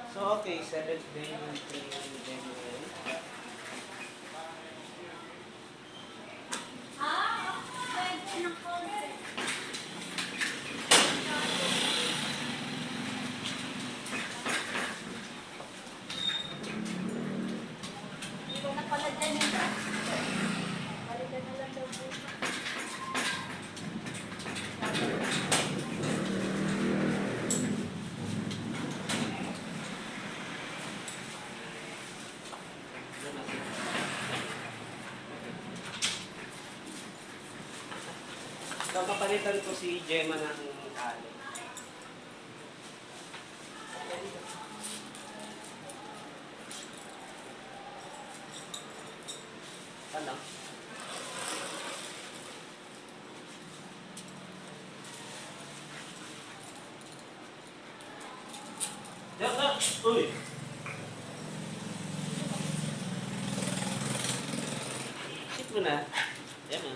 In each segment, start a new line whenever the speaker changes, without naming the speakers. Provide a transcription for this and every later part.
So, okay, 7th day ng training January.
Hindi ko na pala dyan yun. Balikan na lang daw po.
So, papalitan ko si Gemma ng tali. Ano? Gemma! Uy! Sit mo na. Gemma.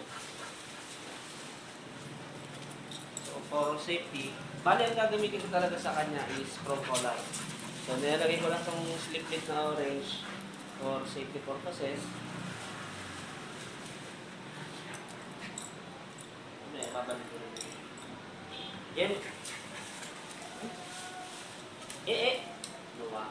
So, for safety, bali ang gagamitin ko talaga sa kanya is Procolar. So, nilalagay ko lang itong sliplet na orange for safety purposes. May babalik ko rin. Yan. Luwa.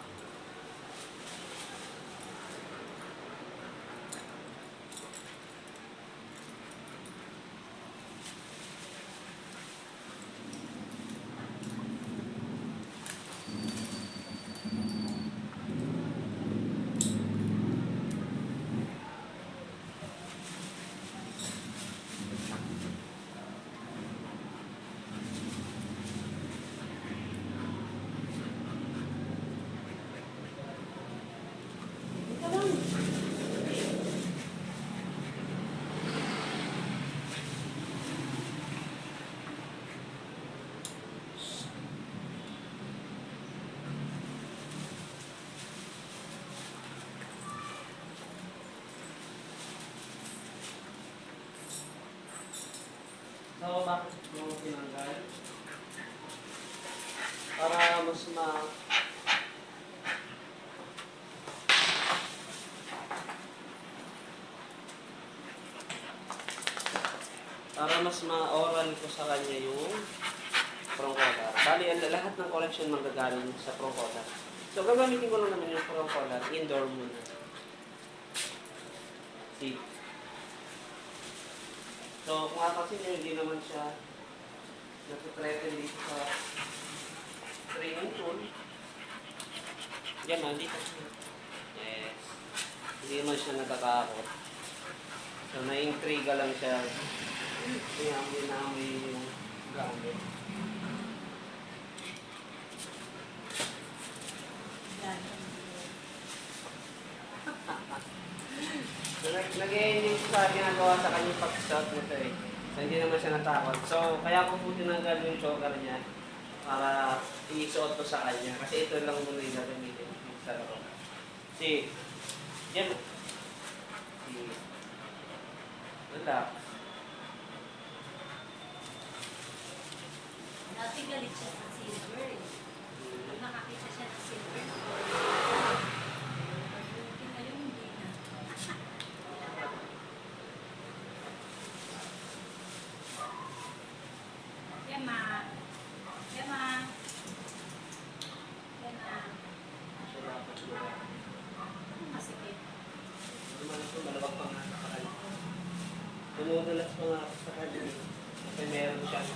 So, bakit mo tinanggal? Para mas ma-oral ko sa kanya yung Procolar. Bali, lahat ng collection manggagaling sa Procolar. So, gagamitin ko lang naman yung Procolar indoor muna. See? So, kung akasin nyo, hindi naman siya nag-threaten dito sa training tool. Diyan na, dito. Yes. Hindi naman siya natatakot. So, na-intriga lang siya. Kaya namin yung gamit. So, nag-i-enjoy sa ginagawa sa kanyang pag-shot nito eh. So, hindi naman siya natakot. So, kaya ko po tinanggal yung choker niya para i-suot ko sa kanya. Kasi ito lang muna yung gagamitin sa laro. Si, yan. Si, relax.
Dati galit siya sa silver eh. Pag nakakita siya ng silver, ngayon hindi na. Yama. Yama. Yama.
So, dapat ko.
Ano masikip?
Malawag pa nga sa kanya. Tumudulas pa nga ako sa kanya. Kasi meron siyang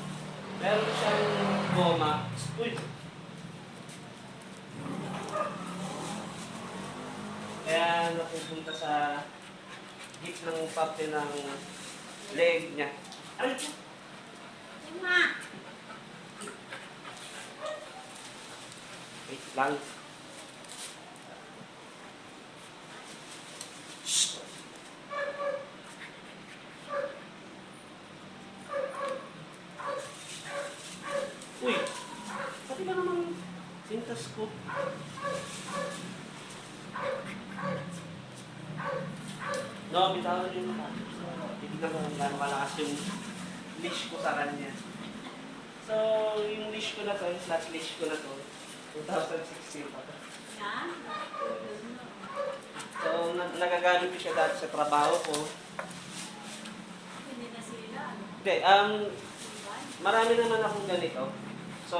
goma. Uy! Kaya napupunta sa hip ng parte ng leg niya. Ay!
Yama.
Wait lang. Uy! Pati ba naman sintas ko? No, bitawan yung mata. Titignan ko kung gaano kalakas yung leash ko sa kanya. So, yung leash ko na to, yung flat leash ko na to, 2016 pa.
Yan.
So, nagagamit ko siya dati sa trabaho ko.
Hindi na sila. Ano?
Hindi, marami naman akong ganito. So,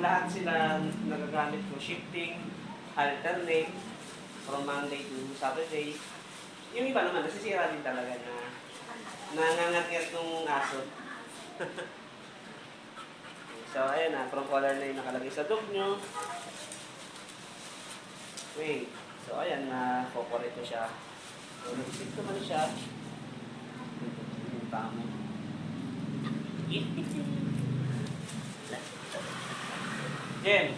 lahat sila nagagamit ko. Shifting, alternate, from Monday to Saturday. Yung iba naman, nasisira din talaga na nangangat-ngat ng aso. So, ayan na, from color na yung nakalagay sa dog nyo. Wait. So, ayan na, kukorek ko siya. So, nag-isip ko man siya. Yung tamo. Jen.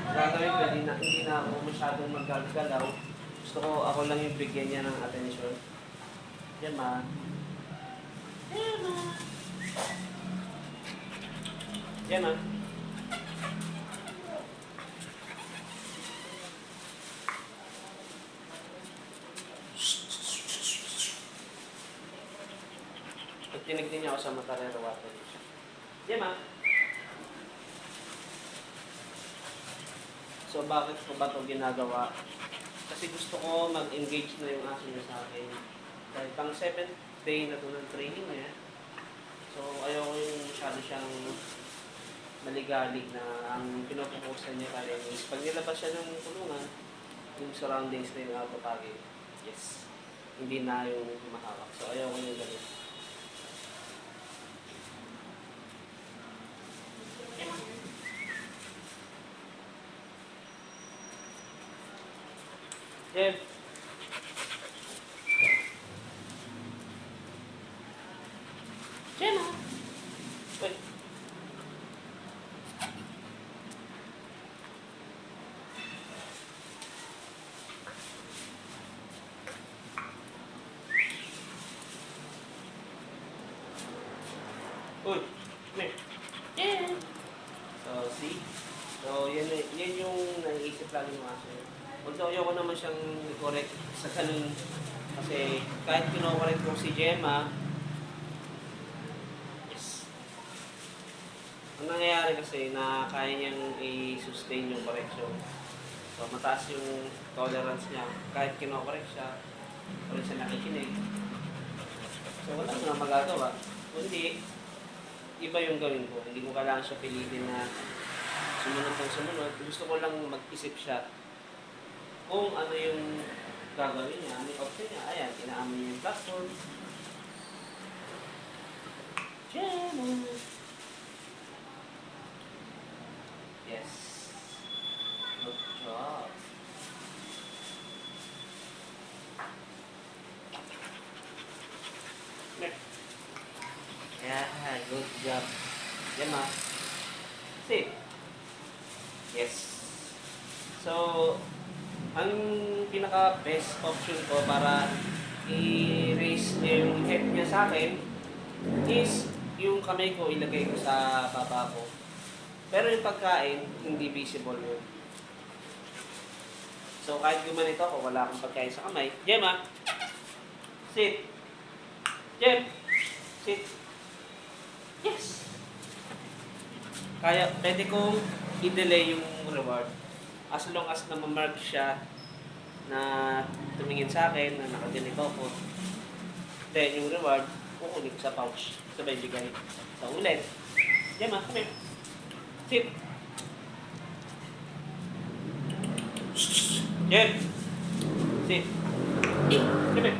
Gagawin ko, hindi na ako masyadong magagalaw. Gusto ko, ako lang yung bigyan niya ng attention. Yan ma. Yan ma. Yan ma. At tinignan niya ako sa matarero water. Yan ma. So bakit ko ba ito ginagawa? Kasi gusto ko mag-engage na yung aso niya sa akin. Dahil pang 7th day na ito ng training niya. So ayaw ko yung masyado siyang maligalig na ang pinopokusan niya kaya is pag nilabas siya ng tulungan, yung surroundings na yung autopagin. Yes. Hindi na yung mahawak. So ayaw ko yung ganun. Jeff. Jenna. Wait. Uy. Come here. So, see? So, yan yung naiisip lang yung aso. Although ayoko naman siyang correct sa ganun kasi kahit kino-correct ko si Gemma, yes. Ang nangyayari kasi na kaya niyang i-sustain yung correction. So mataas yung tolerance niya kahit kino-correct siya, wala siya nakikinig. So wala na magagawa. Kundi, iba yung gawin ko. Hindi ko kailangan siya pilitin na sumunod ng sumunod. Gusto ko lang mag-isip siya kung ano yung gagawin niya, ano yung option niya. Ayan, inaamin niya yung platform. Gemma! Yes. Good job. Yeah, good job. Gemma. Sit. Yes. So, ang pinaka-best option ko para i-raise yung head niya sa akin is yung kamay ko ilagay ko sa baba ko. Pero yung pagkain, hindi visible yun. So kahit gumanito ako, wala akong pagkain sa kamay. Gemma, sit. Gem, sit. Yes. Kaya pwede kong i-delay yung reward. As long as na ma-mark siya na tumingin sa akin, na nakaganito ako, then yung reward, kukunin ko sa pouch. Sabay bigay. So ulit. Gemma, come here. Sit. Gem. Sit. Come here.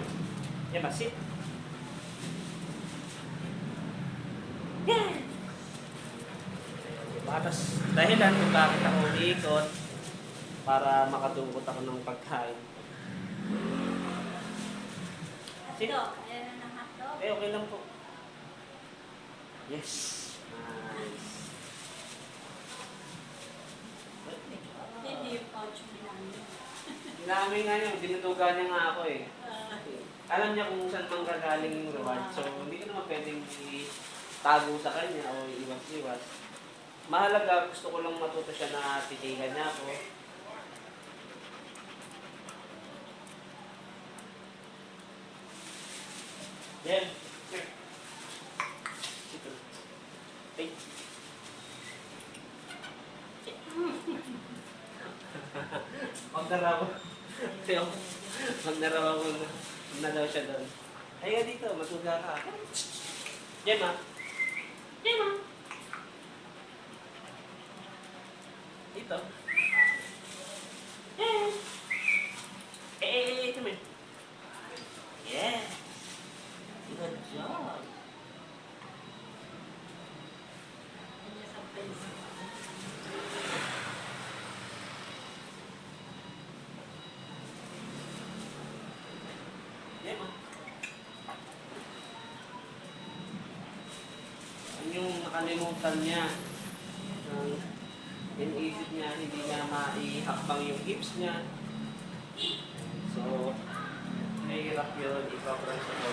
Gemma, sit. Yeah. Tapos dahilan kung bakit ako umiikot, para makadungkot ako ng pagkain.
Hotdog. Ayan na ng hotdog.
Okay lang po. Yes. Nice.
Hindi yung pouch mo lang.
Ginamit nga niya, dinutugan niya nga ako eh. Alam niya kung saan manggagaling yung reward. So, hindi ko naman pwedeng itago sa kanya o iwas-iwas. Mahalaga, gusto ko lang matuto siya na titigan niya ako. Then, here. Sit down. Magdaraw. Magdaraw mo na. Na daw siya doon. Ay nga dito, matuga ka. Gemma. Gemma. Dito. Eh. Come here. Yeah. Good job.
Kanya sa face.
Gemma. Ano yung nakalimutan niya? Iniisip niya, hindi niya maihakbang yung hips niya. So, mahirap yun, ipa-press ako.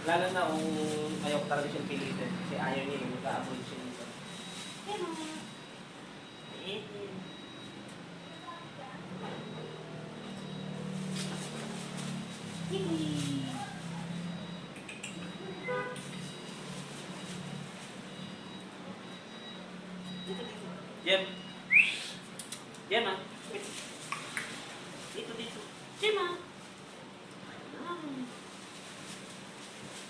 Lalo na kung ayaw ko talaga siyang pilitin. Kasi ayaw niya yung mag-aabol siya nito. Jem. Jem, ah. Wait. Dito. Jem, ah.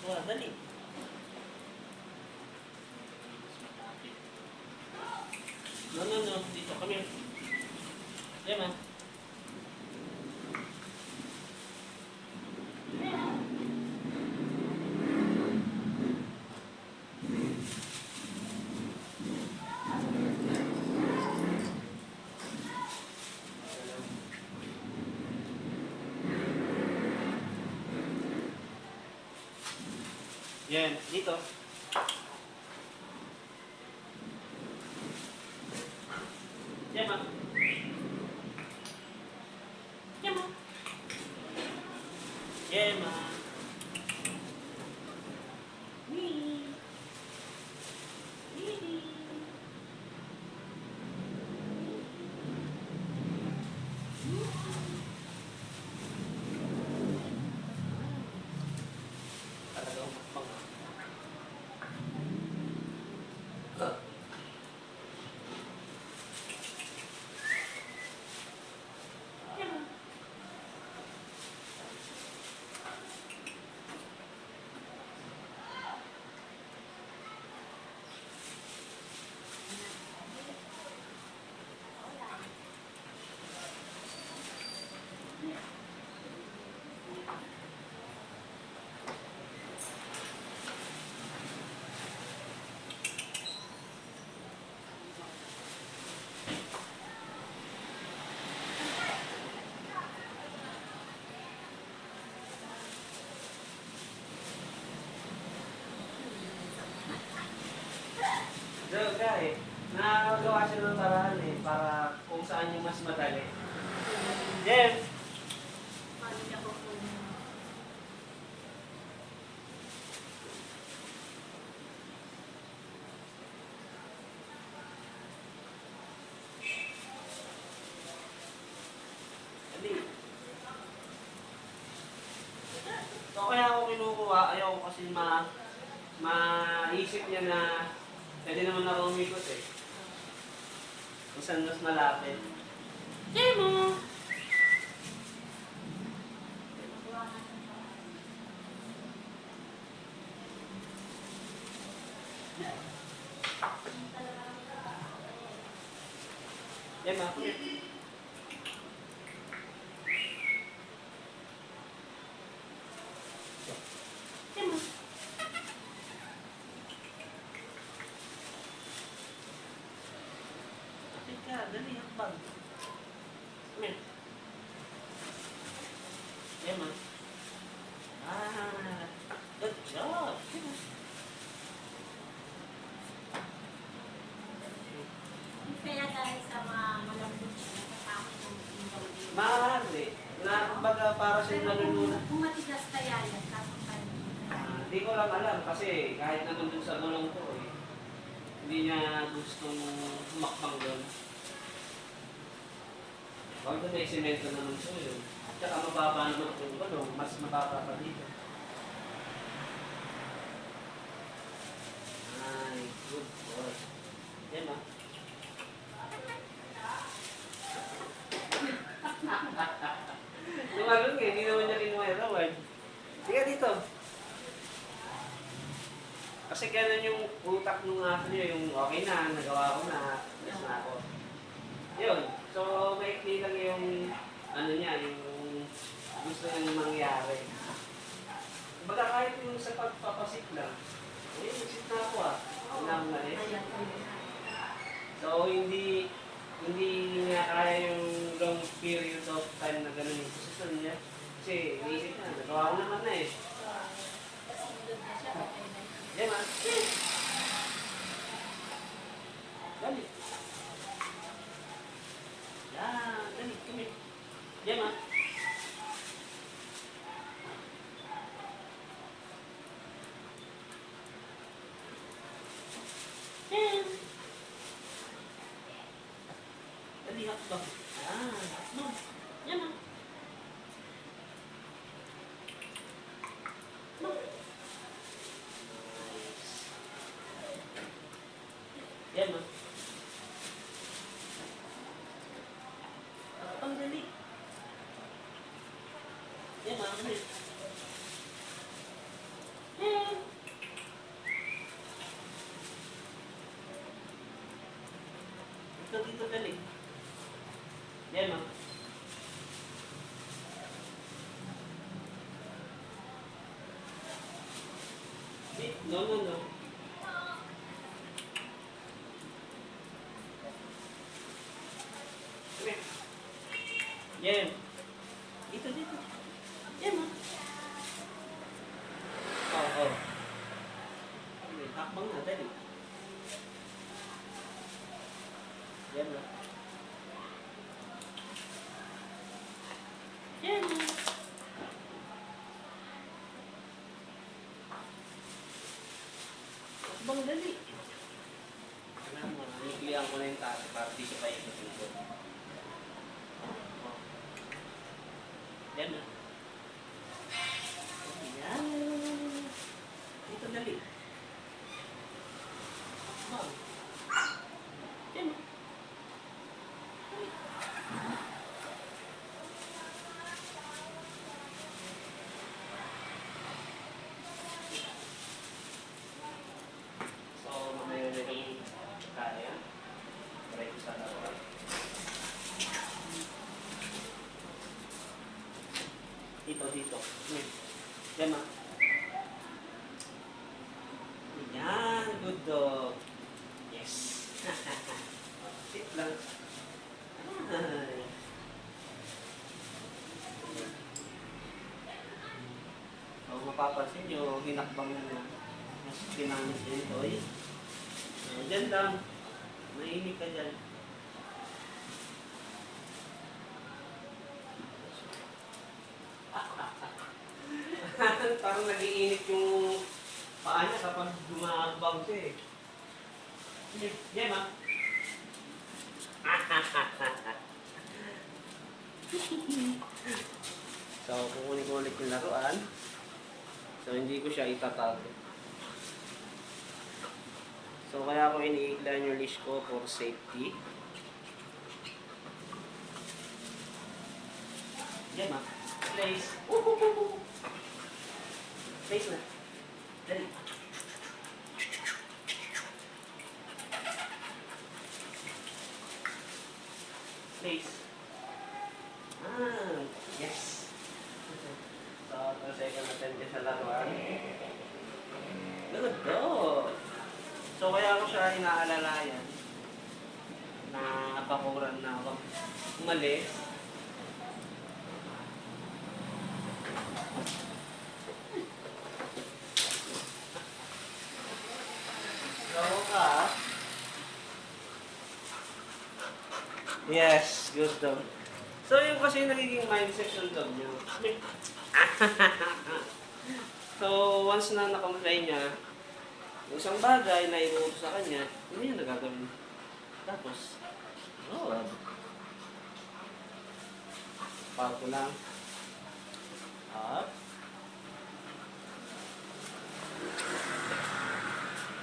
Wah, dali. No. Dito, come here. Jem, ah. Yan, dito. Yan, ma. Yan, ma. Yan, ma. Talagang makbang, ah. Diyan eh. Nakagawa siya ng paraan eh, para kung saan yung mas madali. Jem!
Paano niya kukunin?
Dali. So kaya ako kinukuha, ayaw ko kasi maisip niya na pwede naman ako umikot eh. Kung saan mas malapit. Jemo! Jema, Jema. Teka, dali, hakbang. Come here. Jema. Ah, good job. Jema.
Kaya dahil sa mga malambot siya, natatakot ng involved.
Maaari. Na, kumbaga, para siyang nalulunod.
Kung matigas kaya yan, tapos tayo.
Hindi ko lang alam kasi kahit naman dun sa gulong ko eh, hindi niya gustong humakbang doon. Huwag doon may semento naman siya yun. At saka mababa naman yung gulong, mas mababa pa dito. Ay, good boy. Yan ah. Kasi ganun yung utak nung aso niya, yung okay na, nagawa ko na, yes na ako. Yun. So, maikli lang yung, ano niya, yung gusto niyang mangyari. Baga kahit yung sa pagpapasit lang, eh, nagsit na ako ah. Unang malis. So, hindi niya kaya yung long period of time na ganun yung posisyon niya. Kasi, inisip na, nagawa ko naman na eh. Yan man. Dali. Yan, dali, kami. Yan man. Yan. Dali, hakbang. Yan, hakbang. Yan man. Yan man. Hakbang dali. Yan man, dali. Yan. Dito, dali. Yan man. No, no, no. Come. Yan. Dito, dito. Yan man. Oh. Hakbang na, dali. Yan na. Yan na. Hakbang dali. Alam mo, niklihan ko na yung taas para di siya pa ikutin ko. Yan na. Yan. Dito dali. Hakbang. Yan na. So, mamaya na yung kaya. Try ko sa dalawa. Dito. Yan ma. Yan, good dog. Yes. Sit lang. Ay. Kung mapapansin nyo, hinakbang na mas pinangit din ito eh. Diyan lang. Mainit ka dyan. Parang nag-iinit yung paa niya kapag gumabang siya eh. Yan ma. So, kukunin ko ulit yung laruan. So, hindi ko siya itatago. So, kaya ko iniiklan yung leash ko for safety. Yan ma. Place. Place na. Dali. Place. Yes. So, second attempt sa laruan. Good dog. So, kaya ko siya inaalalayan na bakuran na ako umalis. So, yes, good dog. So, yung kasi nagiging mindset ng dog niya. So, once na na-comply niya, yung isang bagay na inuutos sa kanya, hindi niya nagagawin. Tapos, pao ko lang. Up.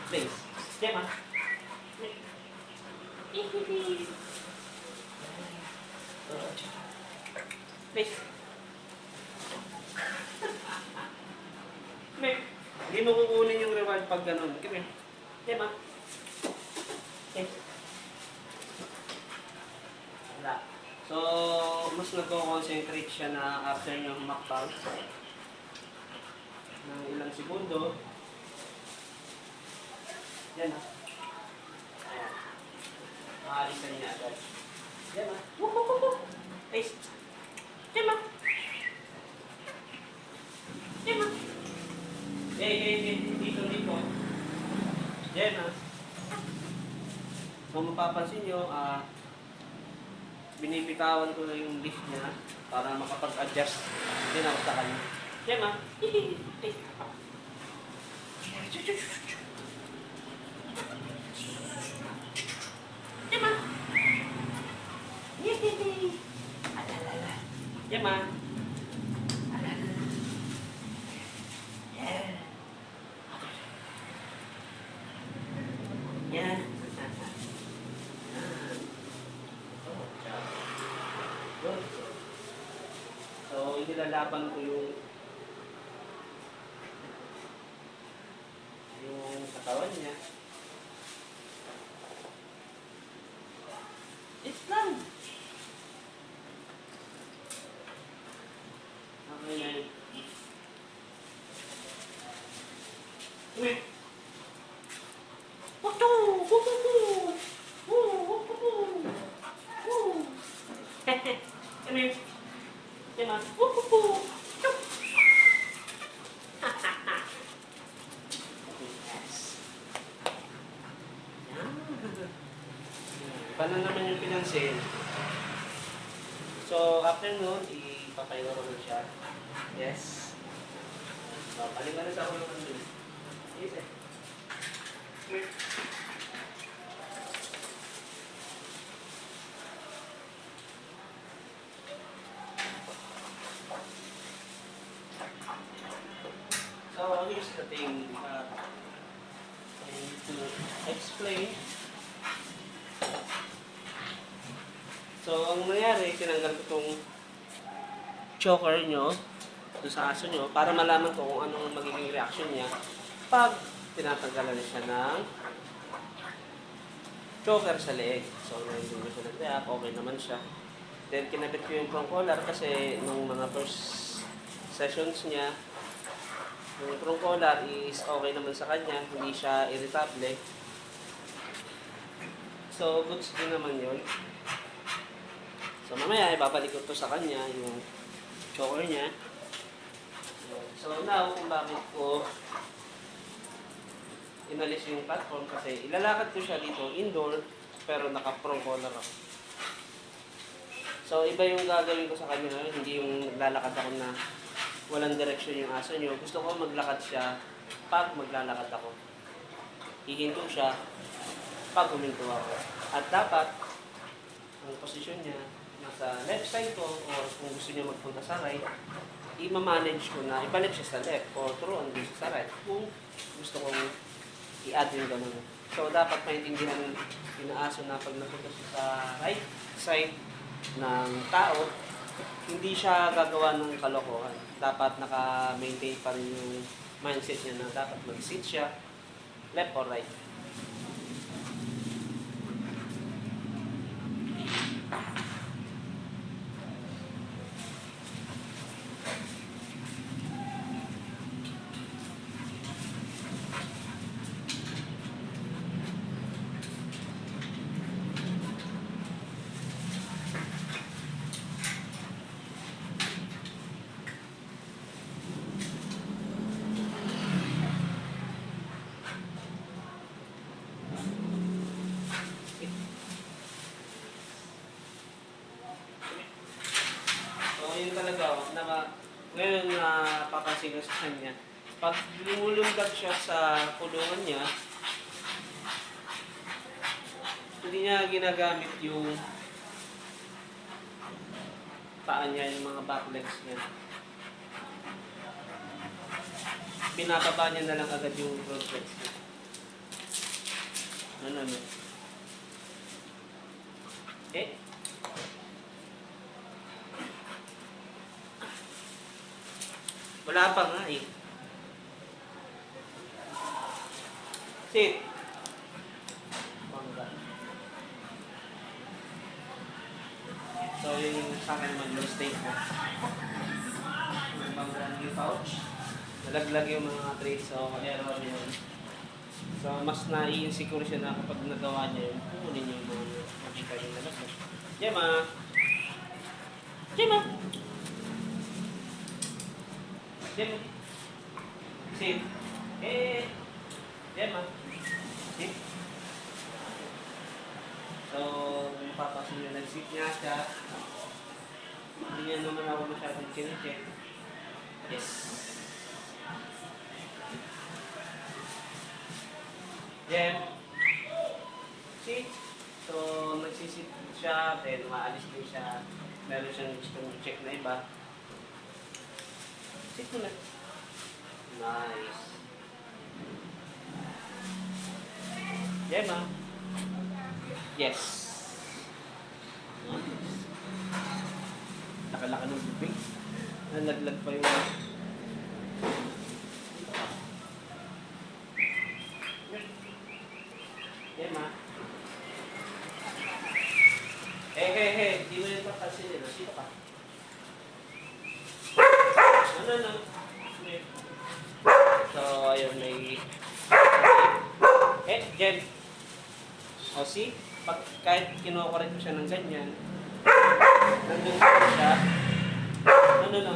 Place. Diyan ma. Place. Make. Hindi mo kukunin yung reward pag ganun. Come here. Okay, ma. Okay. Wala. So, mas nagko-concentrate siya na after nyo humakbang ng ilang segundo. Yan ha. Ayan. Maalisan niya agad. Yan ha. Woo, woo, woo, woo. Taste. Yan ha. Yan ha. Hey. Dito. Yan ha. Kung mapapansin nyo, binibitawan ko na yung lift niya para makapag-adjust din ako sa kanya. Yan ha. Yama. Alalala. Yama. Alalala. Yeah. Yeah. Good. So, inilalaban ko yung katawan niya. It's lang. Okay na yun. Uy! Wato! Come here. Come on. Paano naman yung pinansin? So, after nun, ipapahinga ko lang siya. Yes. So, palinga na sa ulo ng dun. Yes, eh. Here. So, here's the thing. I need to explain. So, ang nangyari, tinanggal ko itong choker nyo doon sa aso nyo para malaman ko kung anong magiging reaction niya pag tinatanggalan siya ng choker sa leeg. So, hindi mo siya nag-react, okay naman siya. Then, kinabit ko yung prong collar kasi nung mga first sessions niya, yung prong collar is okay naman sa kanya, hindi siya irritable. So, goods din naman yun. So, mamaya, ibabalik ko to sa kanya, yung choker niya. So, now, kung bakit ko inalis yung platform, kasi ilalakad ko siya dito, indoor, pero naka-prong collar ako. So, iba yung gagawin ko sa kanya ngayon, hindi yung naglalakad ako na walang direksyon yung aso nyo. Gusto ko maglakad siya pag maglalakad ako. Hihinto siya pag huminto ako. At dapat, ang posisyon niya, nasa left side ko, or kung gusto niya magpunta sa right, i-manage ko na ibalik siya sa left or through ang gusto sa right kung gusto kong i-add yung ganun. So, dapat maintindihan inaaso na pag napunta siya sa right side ng tao, hindi siya gagawa ng kalokohan. Dapat naka-maintain pa rin yung mindset niya na dapat mag-sit siya left or right. Yun talaga, ngayon papansin ko sa kanya, pag lumulundag siya sa kulungan niya, hindi niya ginagamit yung paa niya, yung mga back legs niya. Binababa niya na lang agad yung front legs niya. Ano. Wala pa nga eh. Sit. Bangga. So, yung sa akin naman, low state na. Yung bangga yung pouch. Nalaglag yung mga traits, so error yun. So, mas nai-insecure siya na kapag nagawa niya yun, kukunin niya yung mga makita niya na labas. Gemma! Gemma! Gemma! Sit! Eh! Gemma! Sit! So, yung papasin niya, nag-sit niya siya. Hindi niya naman ako masyadong chinecheck. Yes! Gem! Sit! So, nagsisit siya, then maalis din siya. Meron siyang gustong check na iba. Sit mo na. Nice. Gemma. Yes. Nice. Nakalaka ng bibig. Nalaglag pa yung... Gemma. Hey. Di mo yung papansin nila. Sino ka? No. So, ayun, may... Jen. O, see? Kahit kinukorek ko siya ng ganyan, nandun siya. No.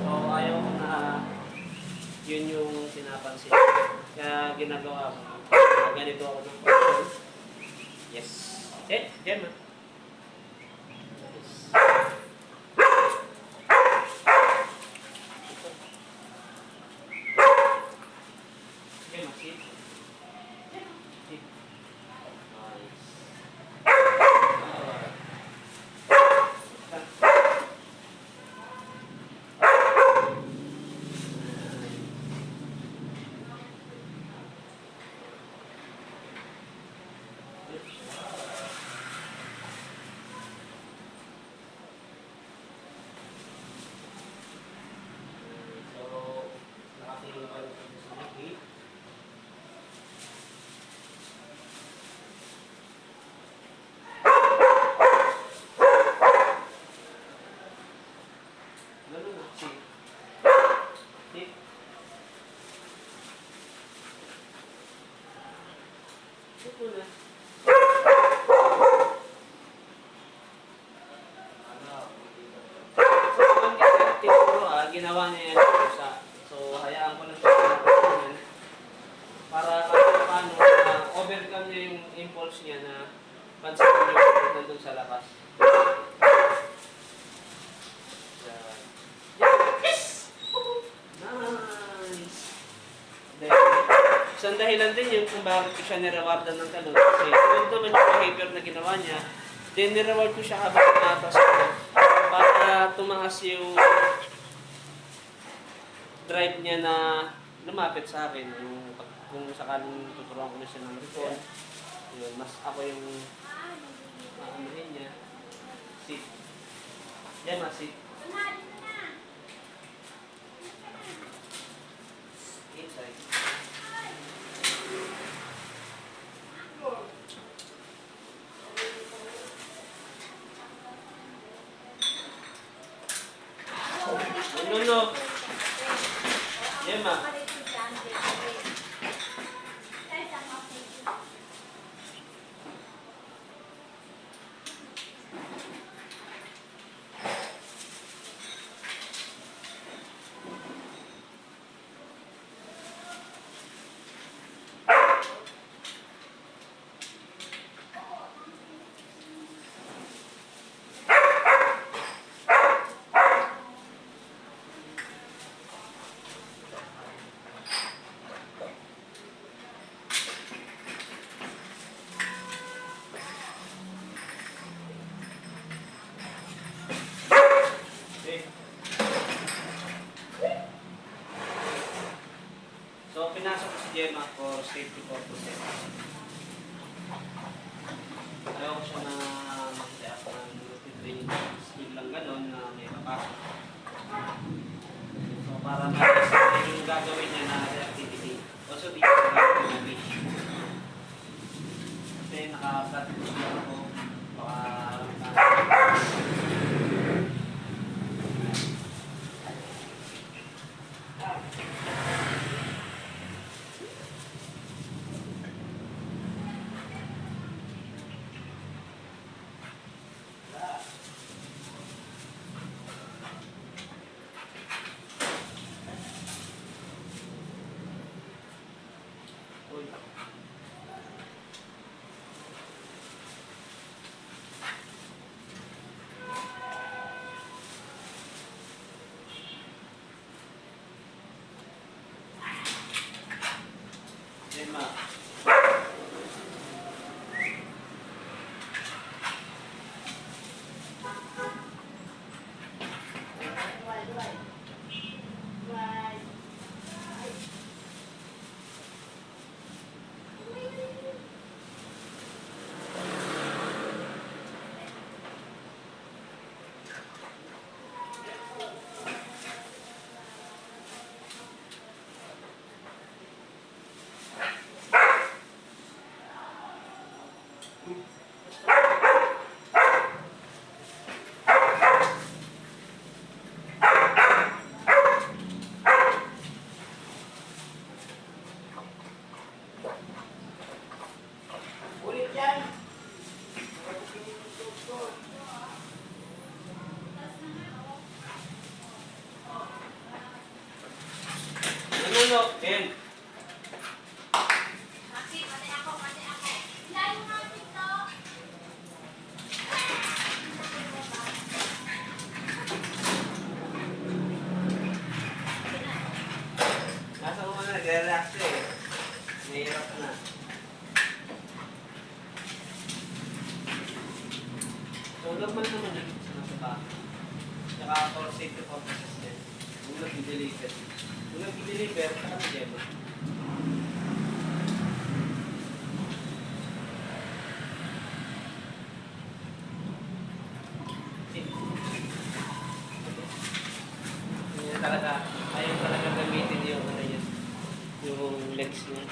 So, ayaw ko na yun yung pinapansin. Kaya ginagawa ko. Ganito ako ng control. Yes. Gemma. Yes. Gemma, sit. Sit. Nice. Nakatingin pa rin sa likid. Ganun na. Sit. Sit. Sit mo na. So, ang tinuro ginawa niya yan sa so, hayaan ko lang siya yan para kahit paano overcome niya yung impulse niya na pansinin yung nandun sa lakas. Yan. Yes! Nice! Isang dahilan din yung kung bakit ko siya nirewardan ng talon. Kasi yun naman yung behavior na ginawa niya, then nireward ko siya habang naatas ko para tumaas yung drive niya na lumapit sa akin. Yung, kung sakaling tuturuan ko na siya ng recall, yun, mas ako yung maamuhin niya. Sit. Gemma, sit. Inside. No. Gemma. So, pinasok ko si Gemma for safety purposes. Ayaw ko siya na makita ako ng training skill lang gano'n na may papasok. So, para ma-test yung gagawin niya na activity. natutulog lang ako. Baka... Uy. Yan, ma.
Luway, luway. Luway.
Ulit yan. Ano, Ben?
Pati ako, pati ako. Ilayo natin to.
Nasa ko na, nag-relax eh. Nahirap na. So, naman naman yung sa bahay. Tsaka for safety purposes din. Kung nag-deliver. Kung nag-deliver, saka na-demo. Hindi talaga, ayaw talaga gamitin yung ano yun, yung legs niya.